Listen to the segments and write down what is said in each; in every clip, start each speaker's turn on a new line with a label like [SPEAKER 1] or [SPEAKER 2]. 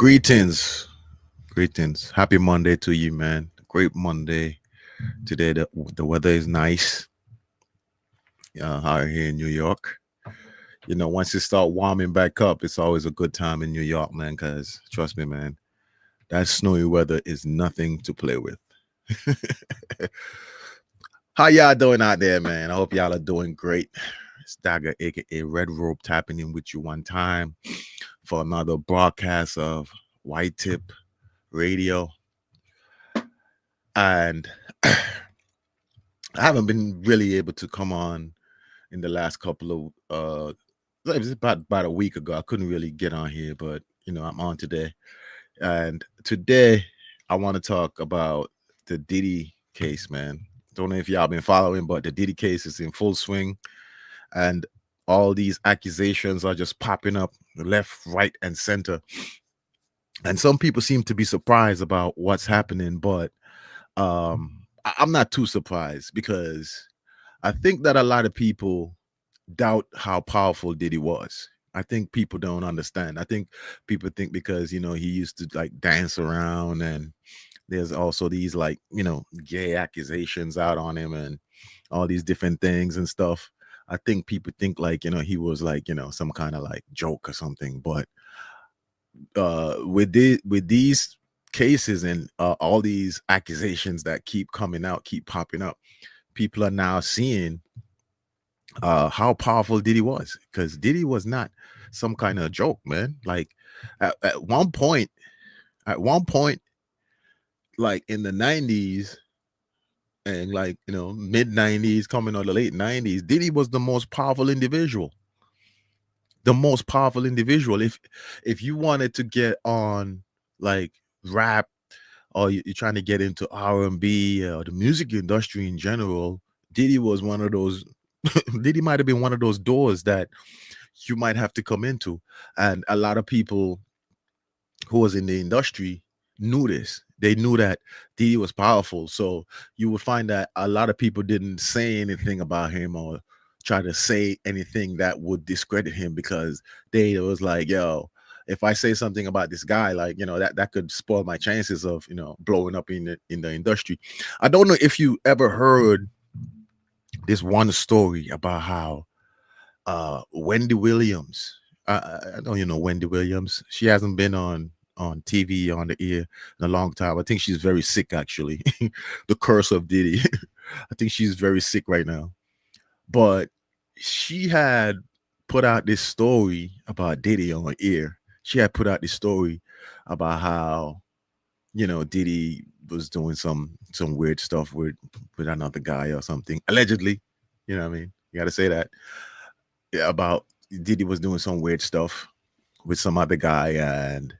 [SPEAKER 1] Greetings, greetings. Happy Monday to you, man. Great Monday. Today, the weather is nice out here in New York. Once it start warming back up, it's always a good time in New York, man. Because trust me, man, that snowy weather is nothing to play with. How y'all doing out there, man? I hope y'all are doing great. Stagger, aka Red Rope, tapping in with you one time for another broadcast of YTIP Radio. And I haven't been really able to come on in the last couple of it was about a week ago. I couldn't really get on here, but I'm on today. And today I want to talk about the Diddy case, man. Don't know if y'all been following, but the Diddy case is in full swing, and all these accusations are just popping up left, right, and center. And some people seem to be surprised about what's happening, but I'm not too surprised because I think that a lot of people doubt how powerful Diddy was. I think people don't understand. I think people think because he used to like dance around, and there's also these like gay accusations out on him and all these different things and stuff. I think people think like he was like some kind of like joke or something. But with these cases and all these accusations that keep coming out, keep popping up, people are now seeing how powerful Diddy was, because Diddy was not some kind of joke, man. Like at one point, like in the 90s and like mid 90s, coming on the late 90s, Diddy was the most powerful individual. The most powerful individual. If you wanted to get on like rap, or you're trying to get into R&B or the music industry in general, Diddy was one of those. Diddy might have been one of those doors that you might have to come into. And a lot of people who was in the industry knew this. They knew that Diddy was powerful. So you would find that a lot of people didn't say anything about him or try to say anything that would discredit him, because they was like, yo, if I say something about this guy, like, that could spoil my chances of, blowing up in the industry. I don't know if you ever heard this one story about how Wendy Williams. I know Wendy Williams. She hasn't been on TV on the air in a long time. I think she's very sick, actually. The curse of Diddy. I think she's very sick right now. But she had put out this story about Diddy on air. She had put out this story about how Diddy was doing some weird stuff with another guy or something, allegedly. You know what I mean? You got to say that. Yeah, about Diddy was doing some weird stuff with some other guy, and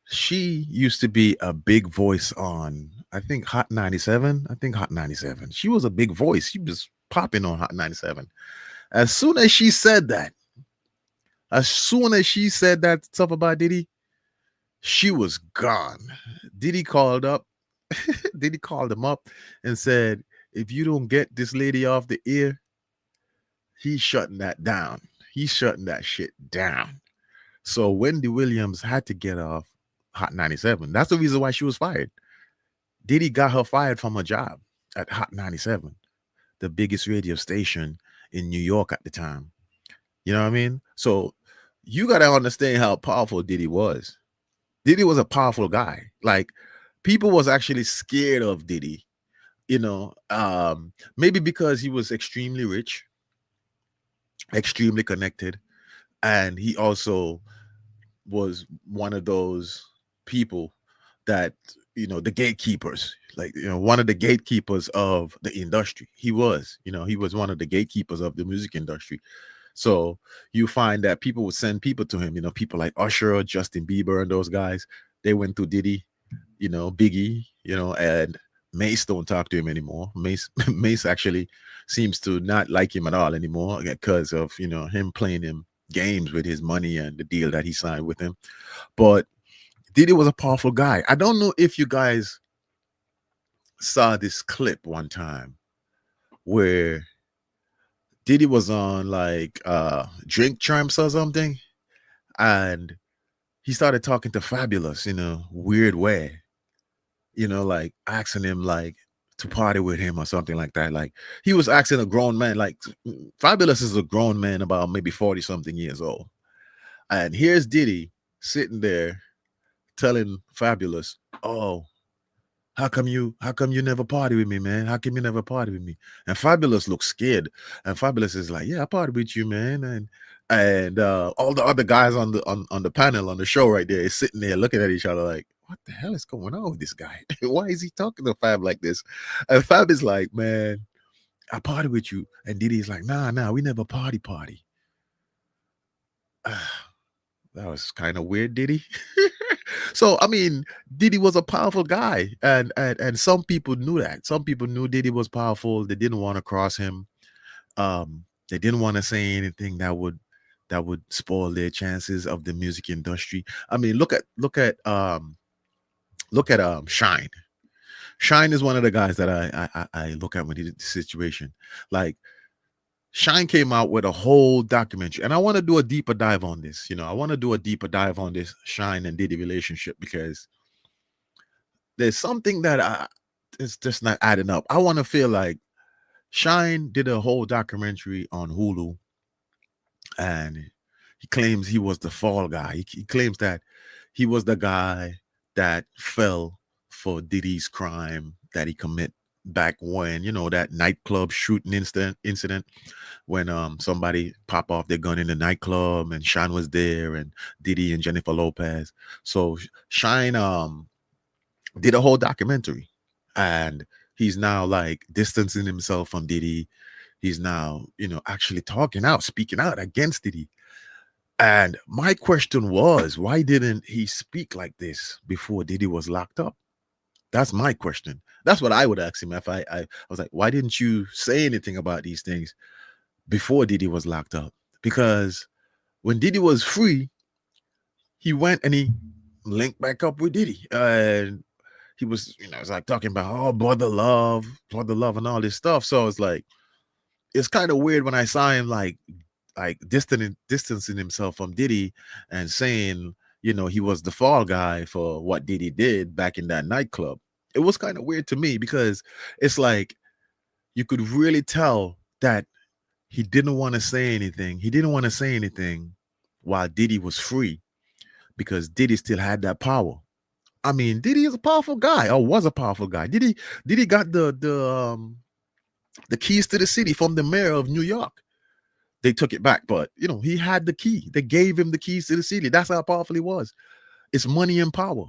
[SPEAKER 1] she used to be a big voice on, I think, Hot 97. I think Hot 97. She was a big voice. She was popping on Hot 97. As soon as she said that, stuff about Diddy, she was gone. Diddy called up. Diddy called him up and said, if you don't get this lady off the air, he's shutting that down. He's shutting that shit down. So Wendy Williams had to get off Hot 97. That's the reason why she was fired. Diddy got her fired from her job at Hot 97, the biggest radio station in New York at the time. You know what I mean? So you got to understand how powerful Diddy was. Diddy was a powerful guy. Like, people was actually scared of Diddy, maybe because he was extremely rich, extremely connected, and he also was one of those people that the gatekeepers, like one of the gatekeepers of the industry. He was one of the gatekeepers of the music industry. So you find that people would send people to him, people like Usher, Justin Bieber, and those guys. They went to Diddy, Biggie, and Mace don't talk to him anymore. Mace actually seems to not like him at all anymore because of him playing him games with his money and the deal that he signed with him. But Diddy was a powerful guy. I don't know if you guys saw this clip one time where Diddy was on like Drink Champs or something, and he started talking to Fabulous in a weird way, like asking him like to party with him or something like that. Like he was asking a grown man, like Fabulous is a grown man about maybe 40 something years old. And here's Diddy sitting there telling Fabulous, "Oh, how come you never party with me, man? How come you never party with me?" And Fabulous looks scared. And Fabulous is like, "Yeah, I party with you, man." And all the other guys on the panel on the show right there is sitting there looking at each other like, what the hell is going on with this guy? Why is he talking to Fab like this? And Fab is like, "Man, I party with you." And Diddy's like, nah, we never party. That was kind of weird, Diddy. So I mean, Diddy was a powerful guy, and some people knew that. Some people knew Diddy was powerful. They didn't want to cross him. They didn't want to say anything that would spoil their chances of the music industry. I mean, look at Shine. Shine is one of the guys that I look at when he did the situation. Like Shine came out with a whole documentary, and I want to do a deeper dive on this. I want to do a deeper dive on this Shine and Diddy relationship because there's something that it's just not adding up. I want to feel like Shine did a whole documentary on Hulu, and he claims he was the fall guy. He claims that he was the guy that fell for Diddy's crime that he commit back when that nightclub shooting incident when somebody pop off their gun in the nightclub and Shine was there and Diddy and Jennifer Lopez. So Shine did a whole documentary, and he's now like distancing himself from Diddy. He's now, actually speaking out against Diddy. And my question was, why didn't he speak like this before Diddy was locked up? That's my question. That's what I would ask him if I was like, why didn't you say anything about these things before Diddy was locked up? Because when Diddy was free, he went and he linked back up with Diddy. And he was, it's like talking about, oh, brother love, and all this stuff. So it's like, it's kind of weird when I saw him like distancing himself from Diddy and saying, he was the fall guy for what Diddy did back in that nightclub. It was kind of weird to me because it's like you could really tell that he didn't want to say anything. He didn't want to say anything while Diddy was free because Diddy still had that power. I mean, Diddy is a powerful guy, or was a powerful guy. Diddy got the keys to the city from the mayor of New York. They took it back, but he had the key. They gave him the keys to the city. That's how powerful he was. It's money and power.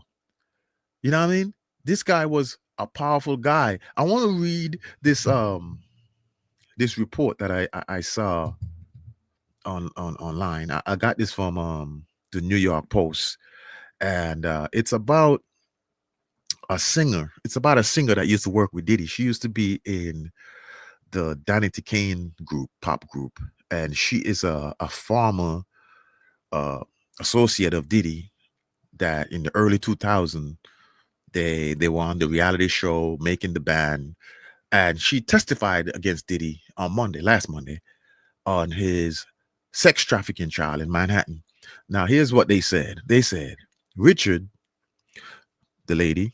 [SPEAKER 1] You know what I mean? This guy was a powerful guy. I want to read this report that I saw on online. I got this from the New York Post, and it's about a singer. It's about a singer that used to work with Diddy. She used to be in the Danity Kane group, pop group, and she is a former associate of Diddy. That in the early 2000s, they were on the reality show Making the Band, and she testified against Diddy on last Monday, on his sex trafficking trial in Manhattan. Now, here's what they said. They said Richard, the lady,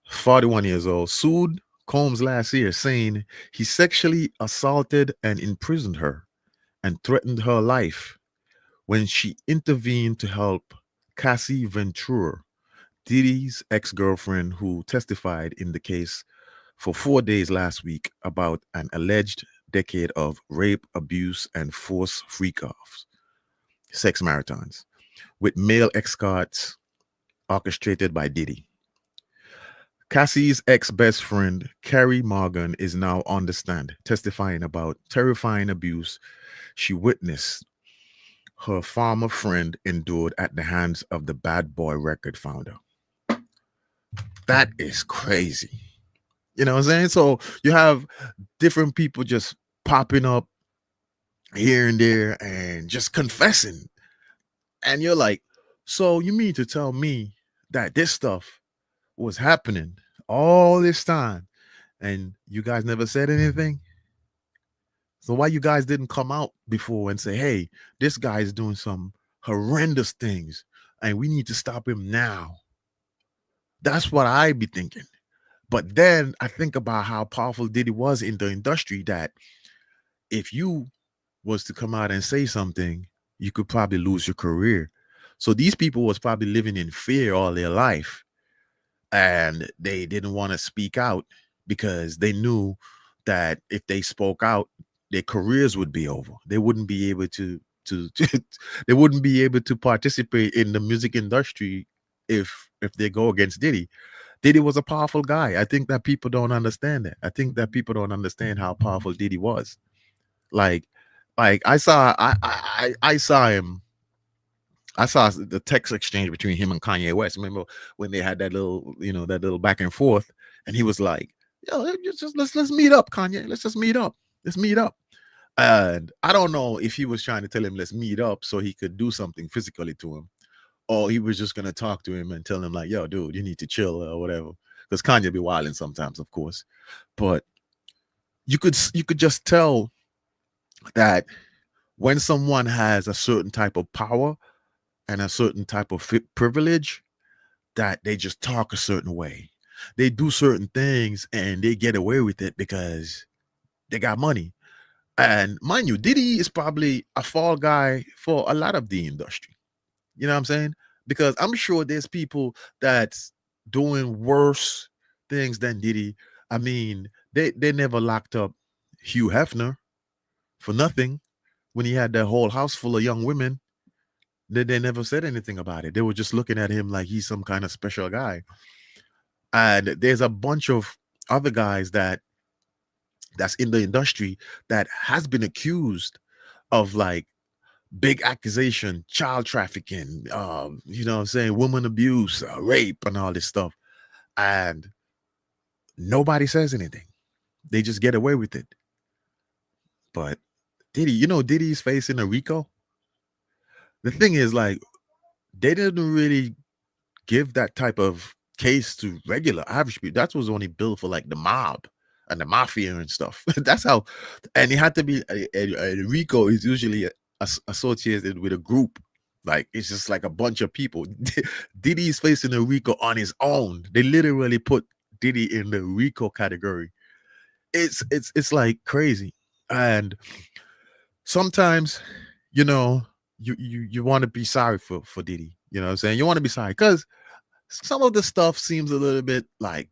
[SPEAKER 1] 41 years old, sued Combs last year, saying he sexually assaulted and imprisoned her and threatened her life when she intervened to help Cassie Ventura, Diddy's ex-girlfriend, who testified in the case for 4 days last week about an alleged decade of rape, abuse, and forced freak-offs, sex marathons, with male escorts orchestrated by Diddy. Cassie's ex-best friend, Carrie Morgan, is now on the stand, testifying about terrifying abuse she witnessed her former friend endured at the hands of the Bad Boy record founder. That is crazy. You know what I'm saying? So you have different people just popping up here and there and just confessing. And you're like, so you mean to tell me that this stuff was happening all this time and you guys never said anything? So why you guys didn't come out before and say, hey, this guy is doing some horrendous things and we need to stop him now. That's what I be thinking. But then I think about how powerful Diddy was in the industry, that if you was to come out and say something, you could probably lose your career. So these people was probably living in fear all their life, and they didn't want to speak out because they knew that if they spoke out, their careers would be over. They wouldn't be able to they wouldn't be able to participate in the music industry if they go against Diddy. Diddy was a powerful guy. I think that people don't understand that. I think that people don't understand how powerful Diddy was. Like, I saw him. I saw the text exchange between him and Kanye West. Remember when they had that little, that little back and forth, and he was like, "Yo, just let's meet up, Kanye. Let's just meet up. Let's meet up." And I don't know if he was trying to tell him let's meet up so he could do something physically to him, or he was just gonna talk to him and tell him like, "Yo, dude, you need to chill," or whatever. Because Kanye be wilding sometimes, of course, but you could just tell that when someone has a certain type of power and a certain type of privilege, that they just talk a certain way. They do certain things and they get away with it because they got money. And mind you, Diddy is probably a fall guy for a lot of the industry. You know what I'm saying? Because I'm sure there's people that's doing worse things than Diddy. I mean, they never locked up Hugh Hefner for nothing when he had that whole house full of young women. They never said anything about it. They were just looking at him like he's some kind of special guy. And there's a bunch of other guys that's in the industry that has been accused of like big accusation, child trafficking, you know what I'm saying, woman abuse, rape, and all this stuff. And nobody says anything. They just get away with it. But Diddy, Diddy's facing a RICO. The thing is, like, they didn't really give that type of case to regular average people. That was only built for like the mob and the mafia and stuff. That's how, and it had to be a RICO is usually associated with a group. Like it's just like a bunch of people. Diddy's facing a RICO on his own. They literally put Diddy in the RICO category. It's like crazy. And sometimes, you know, you want to be sorry for Diddy. You know what I'm saying? You want to be sorry because some of the stuff seems a little bit like,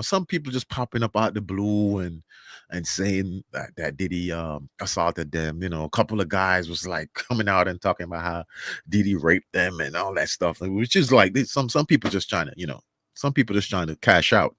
[SPEAKER 1] some people just popping up out the blue and saying that Diddy assaulted them. A couple of guys was like coming out and talking about how Diddy raped them and all that stuff, which is like some people just trying to, some people just trying to cash out.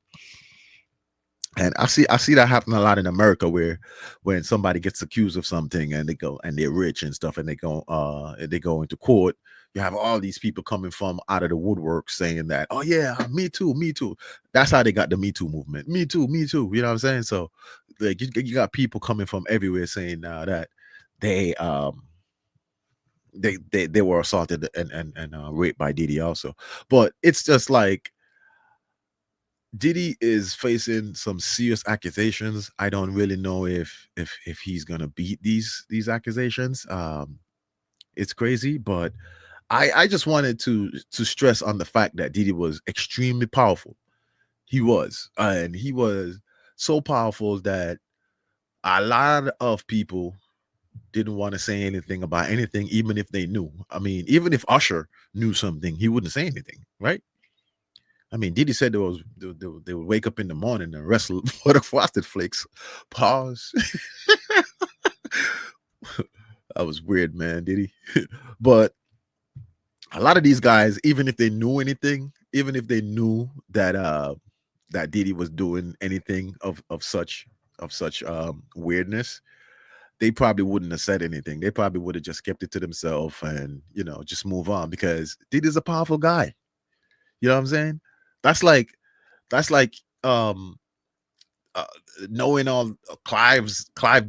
[SPEAKER 1] And I see that happen a lot in America, where when somebody gets accused of something and they go and they're rich and stuff and they go into court, you have all these people coming from out of the woodwork saying that, oh yeah, me too, me too. That's how they got the Me Too movement. Me too, me too. You know what I'm saying? So like you got people coming from everywhere saying now that they they were assaulted and raped by Diddy also. But it's just like Diddy is facing some serious accusations. I don't really know if he's gonna beat these accusations. It's crazy, but I just wanted to stress on the fact that Diddy was extremely powerful. He was, and he was so powerful that a lot of people didn't want to say anything about anything, even if they knew. I mean, even if Usher knew something, he wouldn't say anything, right? I mean, Diddy said they would wake up in the morning and wrestle for the Frosted Flakes. Pause. That was weird, man, Diddy. But a lot of these guys, even if they knew anything, even if they knew that Diddy was doing anything of such weirdness, they probably wouldn't have said anything. They probably would have just kept it to themselves and just move on, because Diddy's a powerful guy. You know what I'm saying? That's like that's like uh, knowing all Clive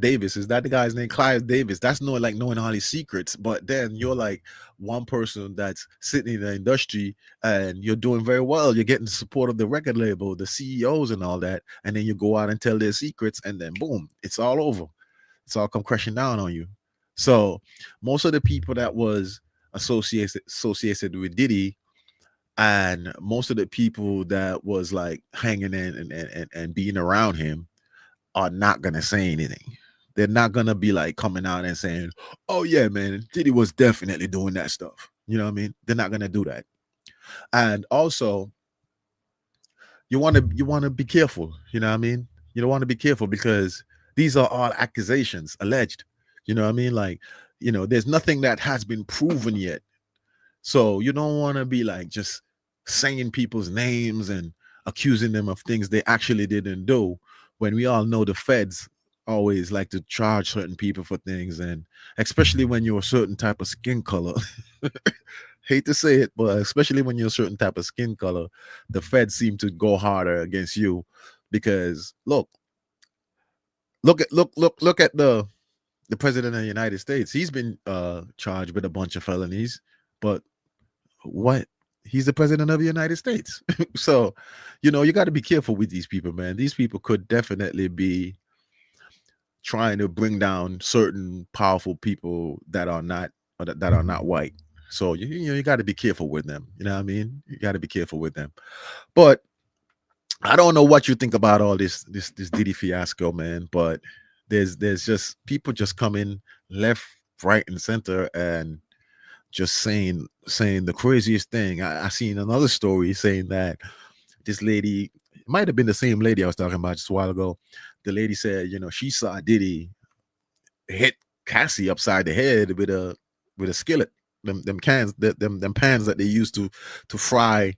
[SPEAKER 1] Davis. Is that the guy's name? Clive Davis. That's knowing all his secrets. But then you're like one person that's sitting in the industry and you're doing very well. You're getting the support of the record label, the CEOs and all that. And then you go out and tell their secrets and then boom, it's all over. It's all come crashing down on you. So most of the people that was associated with Diddy, and most of the people that was like hanging in and being around him are not gonna say anything. They're not gonna be like coming out and saying, "Oh yeah, man, Diddy was definitely doing that stuff." You know what I mean? They're not gonna do that. And also, you want to be careful. You know what I mean? You don't want to be careful because these are all accusations, alleged. You know what I mean? Like, there's nothing that has been proven yet. So you don't want to be like just saying people's names and accusing them of things they actually didn't do, when we all know the feds always like to charge certain people for things, and especially when you're a certain type of skin color. Hate to say it, but especially when you're a certain type of skin color, the feds seem to go harder against you because look at the president of the United States. He's been charged with a bunch of felonies, but what? He's the president of the United States. So, you got to be careful with these people, man. These people could definitely be trying to bring down certain powerful people that are not that are not white. So you got to be careful with them. You know what I mean? You got to be careful with them. But I don't know what you think about all this Diddy fiasco, man. But there's just people just coming left, right, and center, and just saying the craziest thing. I seen another story saying that this lady, it might have been the same lady I was talking about just a while ago. The lady said, she saw Diddy hit Cassie upside the head with a skillet. Them cans, them pans that they used to fry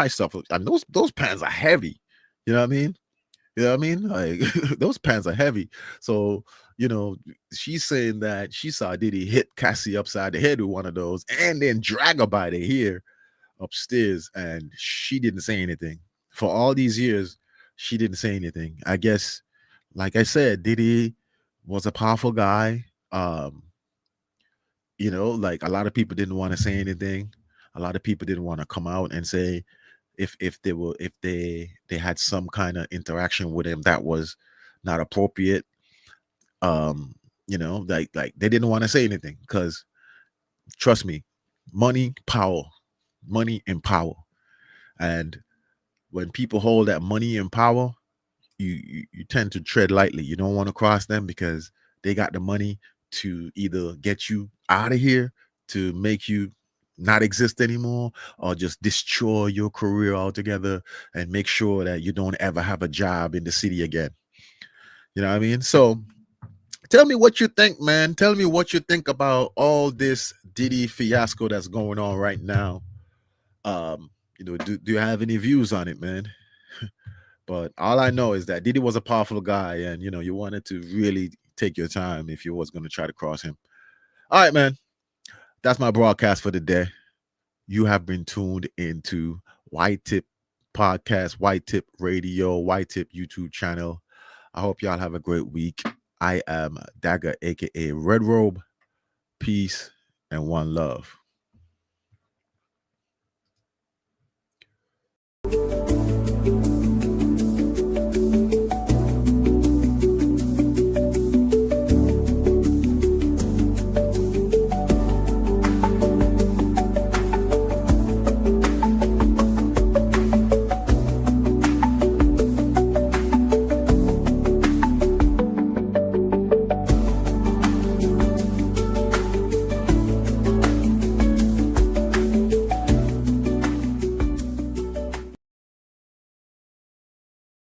[SPEAKER 1] stuff. And those pans are heavy. You know what I mean? You know what I mean? Like those pants are heavy. So, you know, she's saying that she saw Diddy hit Cassie upside the head with one of those and then drag her by the hair upstairs. And she didn't say anything. For all these years, she didn't say anything. I guess, like I said, Diddy was a powerful guy. Like a lot of people didn't want to say anything. A lot of people didn't want to come out and say if they had some kind of interaction with him that was not appropriate. um like they didn't want to say anything because trust me, money, power, money and power. And when people hold that money and power, you tend to tread lightly. You don't want to cross them because they got the money to either get you out of here, to make you not exist anymore, or just destroy your career altogether and make sure that you don't ever have a job in the city again. You know what I mean? So tell me what you think, man. Tell me what you think about all this Diddy fiasco that's going on right now. Um, do you have any views on it, man? But all I know is that Diddy was a powerful guy, and you wanted to really take your time if you was going to try to cross him. All right, man. That's my broadcast for the day. You have been tuned into YTIP podcast, YTIP radio, YTIP YouTube channel. I hope y'all have a great week. I am Dagger, aka Red Robe. Peace and one love.